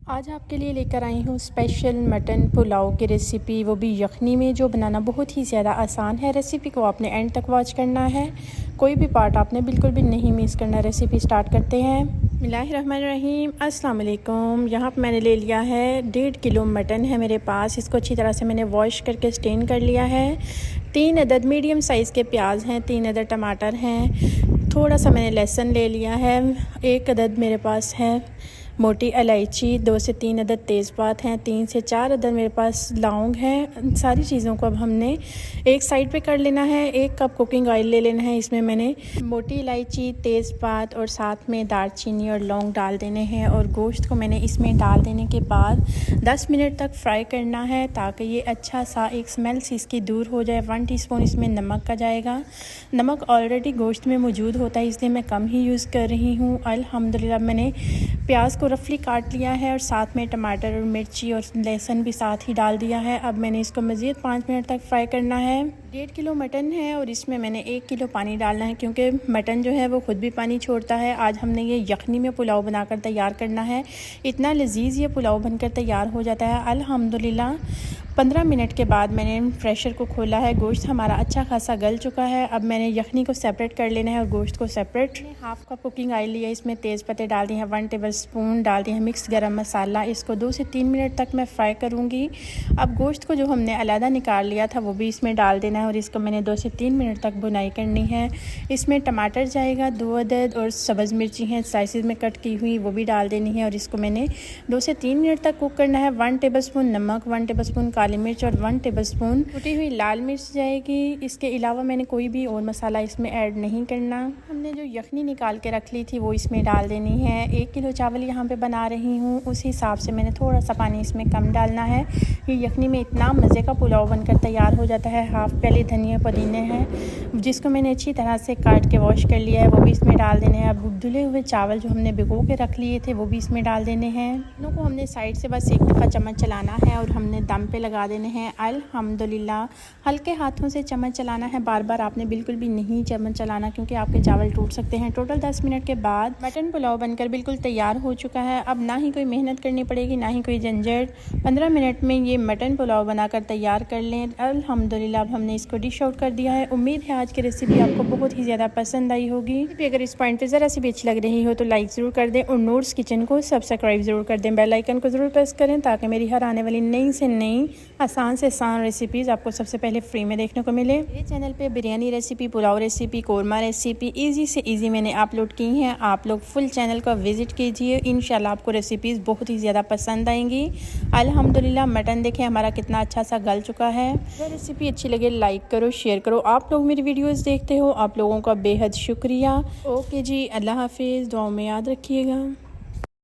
आज आपके लिए लेकर आई हूँ स्पेशल मटन पुलाव की रेसिपी, वो भी यखनी में, जो बनाना बहुत ही ज़्यादा आसान है। रेसिपी को आपने एंड तक वॉच करना है, कोई भी पार्ट आपने बिल्कुल भी नहीं मिस करना। रेसिपी स्टार्ट करते हैं। बिस्मिल्लाहिर्रहमानिर्रहीम, अस्सलाम वालेकुम। यहाँ पर मैंने ले लिया है 1.5 किलो मटन है मेरे पास। इसको अच्छी तरह से मैंने वॉश करके स्टेन कर लिया है। 3 अदद मीडियम साइज़ के प्याज हैं, 3 अदद टमाटर हैं, थोड़ा सा मैंने लहसुन ले लिया है, 1 अदद मेरे पास है मोटी इलायची, 2 से 3 अदद तेज़पात हैं, 3 से 4 अदद मेरे पास लौंग हैं। सारी चीज़ों को अब हमने एक साइड पे कर लेना है। 1 कप कुकिंग ऑयल ले लेना है। इसमें मैंने मोटी इलायची, तेज़पात और साथ में दालचीनी और लौंग डाल देने हैं। और गोश्त को मैंने इसमें डाल देने के बाद 10 मिनट तक फ्राई करना है, ताकि ये अच्छा सा एक स्मेल सी इसकी दूर हो जाए। 1 टीस्पून इसमें नमक का जाएगा। नमक ऑलरेडी गोश्त में मौजूद होता है, इसलिए मैं कम ही यूज़ कर रही हूँ। अल्हम्दुलिल्लाह मैंने प्याज को रफली काट लिया है और साथ में टमाटर और मिर्ची और लहसुन भी साथ ही डाल दिया है। अब मैंने इसको मज़ीद 5 मिनट तक फ्राई करना है। 1.5 किलो मटन है और इसमें मैंने 1 किलो पानी डालना है, क्योंकि मटन जो है वो खुद भी पानी छोड़ता है। आज हमने ये यखनी में पुलाव बनाकर तैयार करना है। इतना लजीज ये पुलाव बनकर तैयार हो जाता है अल्हम्दुलिल्लाह। 15 मिनट के बाद मैंने प्रेशर को खोला है। गोश्त हमारा अच्छा खासा गल चुका है। अब मैंने यखनी को सेपरेट कर लेना है और गोश्त को separate. Half cup cooking oil लिया, इसमें तेज़ पत्ते डाल दिए हैं, 1 टेबल स्पून डाल दिए हैं मिक्स गरम मसाला। इसको 2 से 3 मिनट तक मैं फ्राई करूँगी। अब गोश्त को जो हमने अलहदा निकाल लिया था वो भी इसमें डाल देना है और इसको मैंने 2 से 3 मिनट तक भुनाई करनी है। इसमें टमाटर जाएगा 2 अदद और सब्ज़ मिर्ची हैं स्लाइसिस में कट की हुई, वो भी डाल देनी है और इसको मैंने 2 से 3 मिनट तक कुक करना है। 1 टेबल स्पून नमक, 1 टेबल स्पून काली मिर्च और 1 टेबल स्पून कुटी हुई लाल मिर्च जाएगी। इसके अलावा मैंने कोई भी और मसाला इसमें ऐड नहीं करना। हमने जो यखनी निकाल के रख ली थी वो इसमें डाल देनी है। 1 किलो चावल यहाँ पे बना रही हूँ, उस हिसाब से मैंने थोड़ा सा पानी इसमें कम डालना है। ये यखनी में इतना मज़े का पुलाव बनकर तैयार हो जाता है। हाफ़ प्याली धनिया पुदीने हैं, जिसको मैंने अच्छी तरह से काट के वॉश कर लिया है, वो भी इसमें डाल देने हैं। अब धुले हुए चावल जो हमने भिगो के रख लिए थे वो भी इसमें डाल देने हैं। दोनों को हमने साइड से बस एक दफ़ा चम्मच चलाना है और हमने दम पे लगा देने हैं। अल्हम्दुलिल्लाह हल्के हाथों से चम्मच चलाना है, बार बार आपने बिल्कुल भी नहीं चम्मच चलाना, क्योंकि आपके चावल टूट सकते हैं। टोटल 10 मिनट के बाद मटन पुलाव बनकर बिल्कुल तैयार हो चुका है। अब ना ही कोई मेहनत करनी पड़ेगी, ना ही कोई झंझट। 15 मिनट में ये मटन पुलाव बनाकर तैयार कर लें। अल्हम्दुलिल्लाह अब हमने इसको डिश आउट कर दिया है। उम्मीद है आज की रेसिपी आपको बहुत ही ज़्यादा पसंद आई होगी। अगर इस पॉइंट पर ज़रा सी भी अच्छी लग रही हो तो लाइक ज़रूर कर दें और नूर्स किचन को सब्सक्राइब ज़रूर कर दें। बेल आइकन को ज़रूर प्रेस करें, ताकि मेरी हर आने वाली नई से नई आसान से आसान रेसिपीज़ आपको सबसे पहले फ्री में देखने को मिले। मेरे चैनल पे biryani recipe, pulao recipe, korma recipe easy से इजी मैंने अपलोड की हैं। आप लोग फुल चैनल को विजिट कीजिए, इंशाल्लाह आपको रेसिपीज़ बहुत ही ज़्यादा पसंद आएंगी। अल्हम्दुलिल्लाह मटन देखें हमारा कितना अच्छा सा गल चुका है। अगर रेसिपी अच्छी लगे लाइक करो, शेयर करो। आप लोग मेरी वीडियोज़ देखते हो, आप लोगों का बेहद शुक्रिया। ओके जी, अल्लाह हाफिज़, दुआ में याद रखिएगा।